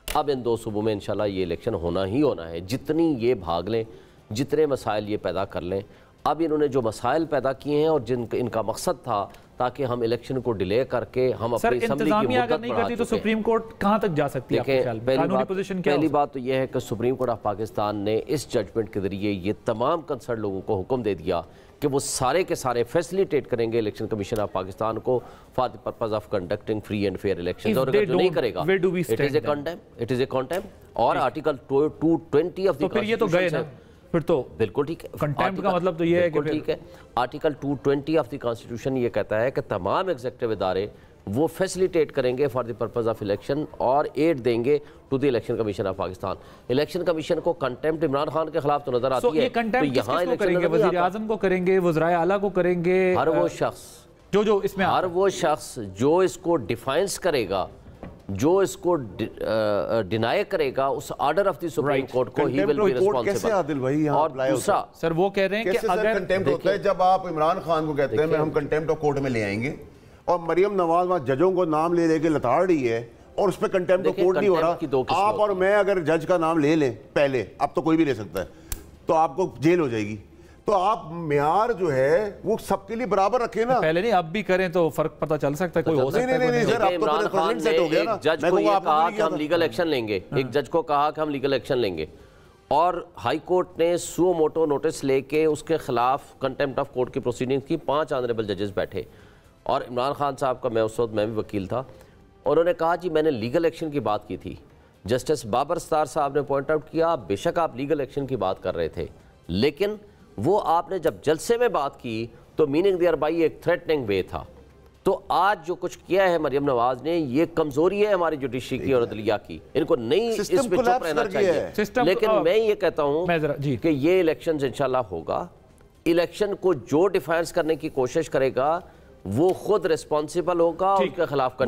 अब इन 2 सूबों में इंशाल्लाह ये इलेक्शन होना ही होना है। जितनी ये भाग लें, जितने मसाइल ये पैदा कर लें, अब इन्होंने जो मसाइल पैदा किए हैं और इनका मकसद था ताकि हम इलेक्शन को डिले करके हम अपनी असेंबली की मुद्दत अगर नहीं करती तो सुप्रीम कोर्ट कहां तक जा सकती है? पहली बात तो यह है कि सुप्रीम कोर्ट ऑफ पाकिस्तान ने इस जजमेंट के जरिए ये तमाम कंसर्न लोगों को हुक्म दे दिया कि वो सारे के सारे फैसिलिटेट करेंगे इलेक्शन कमीशन ऑफ पाकिस्तान को for the purpose of conducting free and fair election. और अगर जो नहीं करेगा, इट इज ए कंटेम्प्ट और आर्टिकल 220 ऑफ द कॉन्स्टिट्यूशन, फिर तो बिल्कुल ठीक है। कंटेम्प्ट का मतलब तो ये है कि ठीक है, आर्टिकल 220 ऑफ द कॉन्स्टिट्यूशन ये कहता है कि तमाम एग्जीक्यूटिव इदारे वो फैसिलिटेट करेंगे for the purpose of election और एड देंगे to the election commission of Pakistan. Election commission को कंटेम्प्ट इमरान खान के खिलाफ तो नजर आती है, तो यहाँ करेंगे, वज़ीर आज़म को करेंगे, वज़राए आला को करेंगे, हर वो शख्स जो इसमें, हर वो शख्स जो इसको डिफाइंस करेगा, जो इसको डिनाई करेगा उस order of the supreme court को ही विल बी रिस्पांसिबल। और दूसरा सर वो कह रहे हैं कि अगर कंटेम्प्ट होता है जब आप इमरान खान को कहते हैं हम कंटेम्प्ट ऑफ कोर्ट में ले आएंगे और मरियम नवाज वहां जजों को नाम ले लेके लताड़ रही है और उस पर कंटेम्प्ट ऑफ कोर्ट नहीं हो रहा, आप और मैं अगर जज का नाम ले लें पहले, अब तो कोई भी ले सकता है, तो आपको जेल हो जाएगी। तो आप म्यार जो है वो सबके लिए बराबर रखे ना, पहले नहीं अब भी करें तो फर्क पता चल सकता है, कोई हो सकता है। इमरान खान ने एक जज को ये कहा कि हम लीगल एक्शन लेंगे, एक जज को कहा कि हम लीगल एक्शन लेंगे और हाई कोर्ट ने सुओ मोटो नोटिस लेके उसके खिलाफ कंटेम्प्ट ऑफ कोर्ट की प्रोसीडिंग्स की। 5 ऑनरेबल जजेस बैठे और इमरान खान साहब का, मैं उस वक्त मैं भी वकील था, उन्होंने कहा जी मैंने लीगल एक्शन की बात की थी। जस्टिस बाबर स्टार साहब ने पॉइंट आउट किया बेशक आप लीगल एक्शन की बात कर रहे थे, लेकिन वो आपने जब जलसे में बात की तो मीनिंग देयर बाई एक थ्रेटनिंग वे था। तो आज जो कुछ किया है मरियम नवाज ने, ये कमजोरी है हमारी जुडिशरी की और अदलिया की, इनको नहीं इसमें चुप रहना चाहिए। लेकिन मैं ये कहता हूँ कि ये इलेक्शन इंशाल्लाह होगा। इलेक्शन को जो डिफाइंस करने की कोशिश करेगा वो खुद रिस्पॉन्सिबल होगा, उसके खिलाफ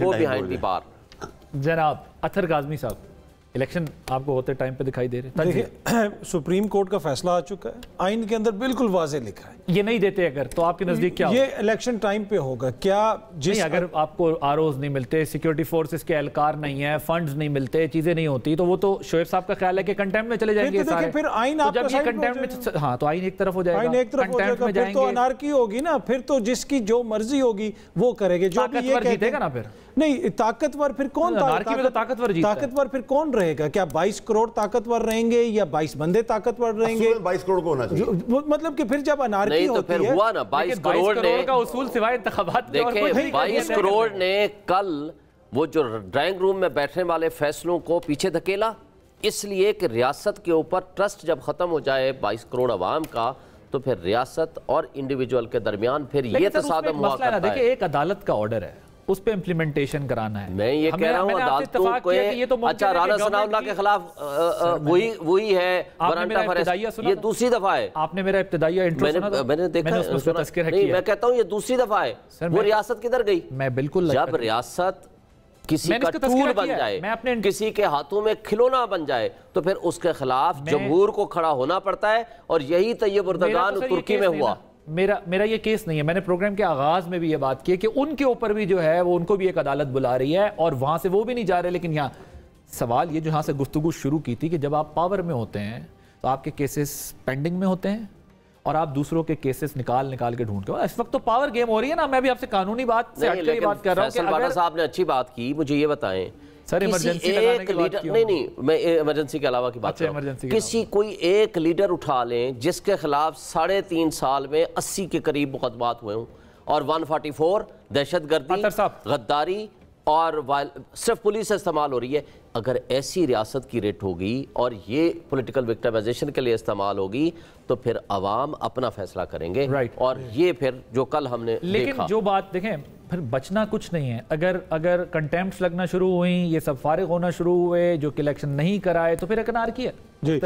बिहाइंड द बार। जनाब अतर काज़मी साहब, इलेक्शन आपको होते टाइम पे दिखाई दे रहे? देखिए, सुप्रीम कोर्ट का फैसला आ चुका है, आइन के अंदर बिल्कुल वाज़ेह लिखा है। ये नहीं देते अगर, तो आपके नजदीक क्या ये इलेक्शन टाइम पे होगा क्या? नहीं, अगर आपको आरओज नहीं मिलते, सिक्योरिटी फोर्सेस के एहलकार नहीं है, फंड्स नहीं मिलते, चीजें नहीं होती, तो वो तो शोएब साहब का ख्याल है कि कंटेम्प्ट में चले जाएंगे सारे। फिर आइन जब ये कंटेम्प्ट में, हाँ तो आइन एक तरफ हो जाएगा, आइन एक तरफ हो जाएगा, फिर तो अनार्की होगी ना, फिर तो जिसकी जो मर्जी होगी वो करेंगे। जो जीतेगा ना फिर? नहीं, ताकतवर फिर कौन? ताकतवर फिर कौन रहेगा? क्या 22 करोड़ ताकतवर रहेंगे या 22 बंदे ताकतवर रहेंगे? 22 करोड़ को होना चाहिए। मतलब कि फिर जब अनार्की होती है, हुआ ना 22 करोड़ का उसूल सिवाय इंतखाबात। देखिए 22 करोड़ ने कल वो जो ड्राइंग रूम में बैठने वाले फैसलों को पीछे धकेला, इसलिए कि रियासत के ऊपर ट्रस्ट जब खत्म हो जाए 22 करोड़ अवाम का, तो फिर रियासत और इंडिविजुअल के दरमियान फिर ये तसादम हुआ करता है। देखिए एक अदालत का ऑर्डर है, उस पे इम्प्लीमेंटेशन कराना है। मैं ये कह रहा हूँ अदालतों को, अच्छा राना सनाउल्लाह के खिलाफ वही है वारंट ऑफ अरेस्ट, ये दूसरी दफा है। आपने मेरा इब्तिदाइया इंट्रो सुना था? मैंने देखा, नहीं मैं कहता हूँ ये दूसरी दफा है। वो रियासत किधर गई? मैं बिल्कुल, जब रियासत किसी का टूल बन जाए, किसी के हाथों में खिलौना बन जाए, तो फिर उसके खिलाफ जमहूर को खड़ा होना पड़ता है, और यही तैयब उर्दगान तुर्की में हुआ। मेरा ये केस नहीं है। मैंने प्रोग्राम के आगाज में भी ये बात की है कि उनके ऊपर भी जो है वो, उनको भी एक अदालत बुला रही है और वहां से वो भी नहीं जा रहे। लेकिन यहाँ सवाल ये, जो यहाँ से गुफ्तगू शुरू की थी, कि जब आप पावर में होते हैं तो आपके केसेस पेंडिंग में होते हैं और आप दूसरों के केसेस निकाल के ढूंढ के, इस वक्त तो पावर गेम हो रही है ना। मैं भी आपसे कानूनी बात से हटके ही बात कर रहा हूं कि अगर साहब ने अच्छी बात की, मुझे ये बताएं सर, इमरजेंसी लगाने की बात क्यों? नहीं, मैं इमरजेंसी के अलावा की बात कर रहा हूं। किसी कोई एक लीडर उठा लें जिसके खिलाफ 3.5 साल में 80 के करीब मुकदमात हुए हों और 144 दहशतगर्दी, गद्दारी और सिर्फ पुलिस से इस्तेमाल हो रही है। अगर ऐसी रियासत की रेट होगी और ये पॉलिटिकल विक्टिमाइजेशन के लिए इस्तेमाल होगी तो फिर अवाम अपना फैसला करेंगे। और ये फिर जो कल हमने लेकिन जो बात देखें, फिर बचना कुछ नहीं है। अगर कंटेम्प्ट्स लगना शुरू हुई, ये सब फारिग होना शुरू हुए, जो कि इलेक्शन नहीं कराए, तो फिर एक अनारकी है जी।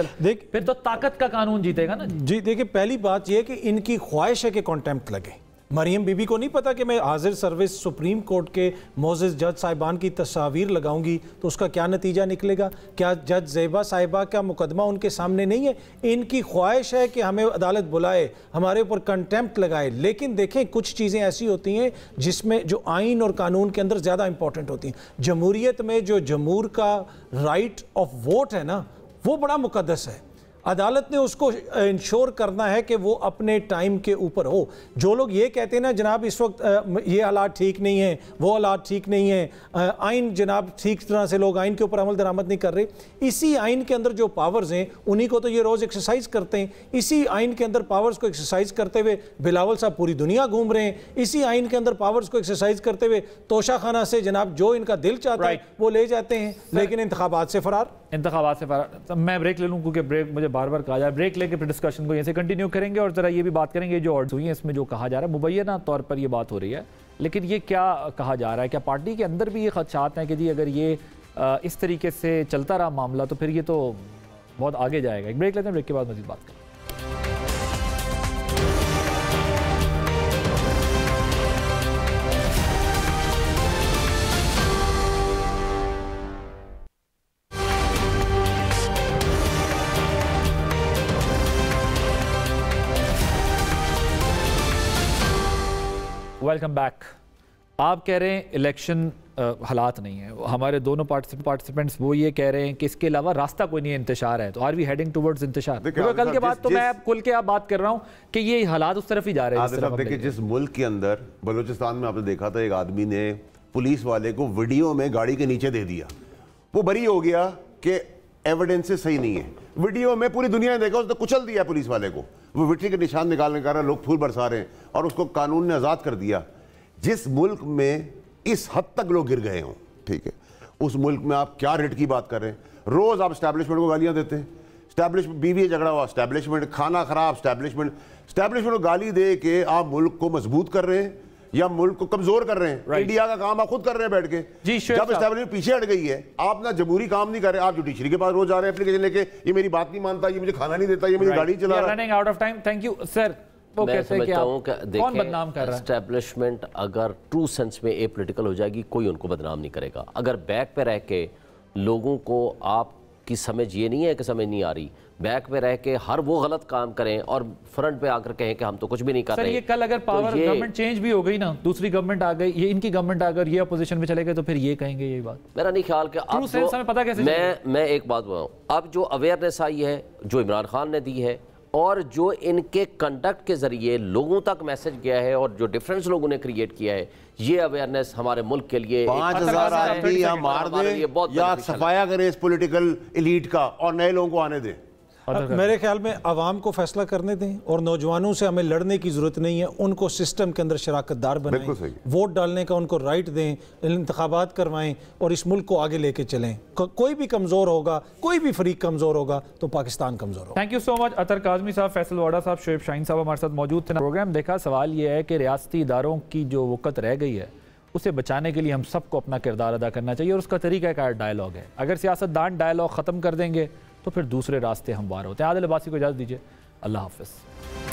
फिर तो ताकत का कानून जीतेगा ना जी। देखिए, पहली बात यह कि इनकी ख्वाहिश है कि कंटेम्प्ट लगे। मरियम बीबी को नहीं पता कि मैं हाजिर सर्विस सुप्रीम कोर्ट के मोअज़्ज़िज़ जज साहिबान की तस्वीर लगाऊंगी तो उसका क्या नतीजा निकलेगा। क्या जज ज़ेबा साहिबा का मुकदमा उनके सामने नहीं है? इनकी ख्वाहिश है कि हमें अदालत बुलाए, हमारे ऊपर कंटेम्प्ट लगाए। लेकिन देखें, कुछ चीज़ें ऐसी होती हैं जिसमें जो आइन और कानून के अंदर ज़्यादा इंपॉर्टेंट होती हैं। जमहूरियत में जो जमहूर का राइट ऑफ वोट है ना, वो बड़ा मुकद्दस है। अदालत ने उसको इंश्योर करना है कि वो अपने टाइम के ऊपर हो। जो लोग ये कहते हैं ना जनाब इस वक्त ये हालात ठीक नहीं है, वो हालात ठीक नहीं है, आइन जनाब ठीक तरह से लोग आइन के ऊपर अमल दरामद नहीं कर रहे, इसी आइन के अंदर जो पावर्स हैं उन्हीं को तो ये रोज़ एक्सरसाइज करते हैं। इसी आइन के अंदर पावर्स को एक्सरसाइज करते हुए बिलावल साहब पूरी दुनिया घूम रहे हैं। इसी आइन के अंदर पावर्स को एक्सरसाइज करते हुए तोशा खाना से जनाब जो इनका दिल चाहता है वो ले जाते हैं, लेकिन इंतखाबात से फरार। मैं ब्रेक ले लूँ क्योंकि ब्रेक मुझे बार बार कहा जा रहा है। ब्रेक लेके फिर डिस्कशन को यहीं से कंटिन्यू करेंगे और ज़रा ये भी बात करेंगे जो ऑर्डर्स हुई हैं इसमें जो कहा जा रहा है, मुबैना तौर पर ये बात हो रही है, लेकिन ये क्या कहा जा रहा है? क्या पार्टी के अंदर भी ये खदशात हैं कि जी अगर ये इस तरीके से चलता रहा मामला तो फिर ये तो बहुत आगे जाएगा? एक ब्रेक लेते हैं, ब्रेक के बाद मज़ीद बात करें। Welcome back. आप कह रहे हैं इलेक्शन हालात नहीं है, हमारे दोनों पार्टिसिपेंट्स वो ये कह रहे हैं कि इसके अलावा रास्ता कोई नहीं है, इंतशार है। तो आर वी हेडिंग टुवर्ड्स इंतशार? कल के बाद तो मैं खुल के आप बात कर रहा हूँ कि ये हालात उस तरफ ही जा रहे हैं। देखिए, जिस मुल्क के अंदर बलूचिस्तान में आपने देखा था एक आदमी ने पुलिस वाले को वीडियो में गाड़ी के नीचे दे दिया, वो बरी हो गया कि एविडेंसेस सही नहीं है। वीडियो में पूरी दुनिया ने देखा, उसने कुचल दिया पुलिस वाले को, वो विक्ट्री के निशान निकालने का रहा, लोग फूल बरसा रहे हैं और उसको कानून ने आज़ाद कर दिया। जिस मुल्क में इस हद तक लोग गिर गए हों, ठीक है, उस मुल्क में आप क्या रेट की बात कर रहे हैं? रोज़ आप स्टैब्लिशमेंट को गालियां देते हैं। स्टैब्लिशमेंट, बीवी झगड़ा हुआ, स्टैब्लिशमेंट, खाना खराब, स्टैब्लिशमेंट को गाली दे के आप मुल्क को मजबूत कर रहे हैं या मुल्क को कमजोर कर रहे हैं? इंडिया का काम आप खुद कर रहे हैं बैठ के। जब एस्टैब्लिशमेंट पीछे हट गई है, आप ना जमहूरी काम नहीं कर रहे, आप जुडिशरी के पास रोज जा रहे हैं एप्लीकेशन लेके, ये मेरी बात नहीं मानता, ये मुझे खाना नहीं देता, ये मेरी गाड़ी चला रहा है। Running out of time, thank you sir. मैं समझता हूँ कि कौन बदनाम कर रहा है? एस्टैब्लिशमेंट अगर ट्रू सेंस में ए पॉलिटिकल हो जाएगी, कोई उनको बदनाम नहीं करेगा। अगर बैक पे रह के लोगों को आपकी समझ ये नहीं है कि समझ नहीं आ रही, बैक पे रह के हर वो गलत काम करें और फ्रंट पे आकर कहें कि हम तो कुछ भी नहीं कर रहे। ये कल अगर पावर गवर्नमेंट चेंज भी हो गई ना, दूसरी गवर्नमेंट आ गई, ये इनकी गवर्नमेंट अगर ये अपोजिशन में चले गए तो फिर ये कहेंगे यही बात? मेरा नहीं ख्याल कि अब हमें पता कैसे मैं एक बात बताऊं, अब जो अवेयरनेस आई है, जो इमरान खान ने दी है और जो इनके कंडक्ट के जरिए लोगों तक मैसेज गया है और जो डिफरेंस लोगों ने क्रिएट किया है, ये अवेयरनेस हमारे मुल्क के लिए 5000 आदमी या मार दे या सफाया करे इस पॉलिटिकल एलीट का और नए लोगों को आने दें। मेरे ख्याल में आवाम को फैसला करने दें और नौजवानों से हमें लड़ने की जरूरत नहीं है, उनको सिस्टम के अंदर शराकतदार बनाएं, वोट डालने का उनको राइट दें, इंतखाबात करवाएं और इस मुल्क को आगे लेके चलें। कोई भी कमज़ोर होगा, कोई भी फरीक कमज़ोर होगा तो पाकिस्तान कमज़ोर होगा। थैंक यू सो मच अतर काज़मी साहब, फैसल वाडा साहब, शोएब शाहीन साहब हमारे साथ मौजूद थे। प्रोग्राम देखा, सवाल ये है कि रियासती इदारों की जो वक़्त रह गई है उसे बचाने के लिए हम सबको अपना किरदार अदा करना चाहिए और उसका तरीक़ाकार डायलॉग है। अगर सियासतदान डायलॉग ख़त्म कर देंगे तो फिर दूसरे रास्ते हमवार होते हैं। आदिल अब्बासी को इजाज़त दीजिए, अल्लाह हाफ़िज़।